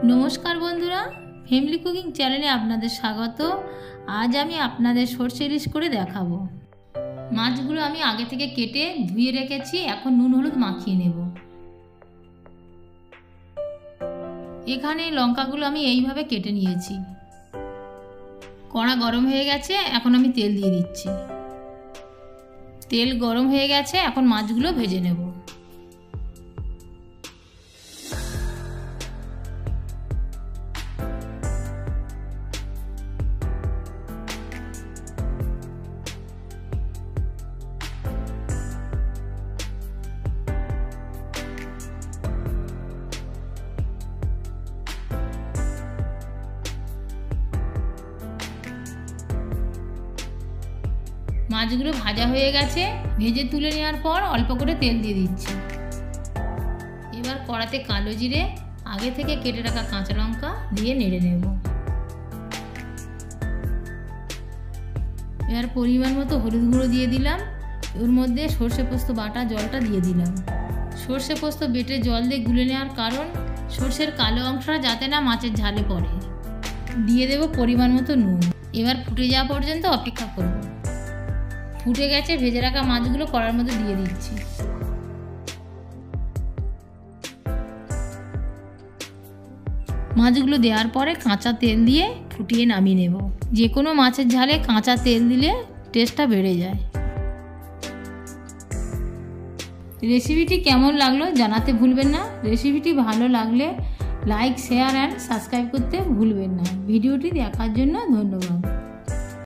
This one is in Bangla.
नमस्कार बंधुरा फैमिली कुकिंग चैनेले आपनादेर स्वागत। आज आमी आपनादेर सर्षे इलिश करे देखाबो। माछगुलो आमी आगे थेके केटे धुए रेखेछि, एखन नुन हलुद माखिए नेब। एखाने लंकागुलो आमी एइभाবে केटे निয়েছি। कड़ा गरम हये गेছে, এখন আমি তেল দিয়ে দিচ্ছি। তেল গরম হয়ে গেছে, এখন মাছগুলো ভেজে নেব। মাছগুলো ভাজা হয়ে গেছে, ভেজে তুলে নেওয়ার পর অল্প করে তেল দিয়ে দিচ্ছি। এবার কড়াতে কালো জিরে, আগে থেকে কেটে রাখা কাঁচা লঙ্কা দিয়ে নেড়ে নেব। এবার পরিমাণ মতো হলুদ গুঁড়ো দিয়ে দিলাম। ওর মধ্যে সর্ষে পোস্ত বাটা জলটা দিয়ে দিলাম। সর্ষে পোস্ত বেটে জল দিয়ে গুলে নেওয়ার কারণ সর্ষের কালো অংশটা যাতে না মাছের ঝালে পড়ে। দিয়ে দেব পরিমাণ মতো নুন। এবার ফুটে যাওয়া পর্যন্ত অপেক্ষা করব। ফুটে গেছে, ভেজে রাখা মাছগুলো কড়ার মধ্যে দিয়ে দিচ্ছি। মাছগুলো দেওয়ার পরে কাঁচা তেল দিয়ে ফুটিয়ে নামিয়ে নেব। যে কোনো মাছের ঝালে কাঁচা তেল দিলে টেস্টটা বেড়ে যায়। রেসিপিটি কেমন লাগলো জানাতে ভুলবেন না। রেসিপিটি ভালো লাগলে লাইক, শেয়ার অ্যান্ড সাবস্ক্রাইব করতে ভুলবেন না। ভিডিওটি দেখার জন্য ধন্যবাদ।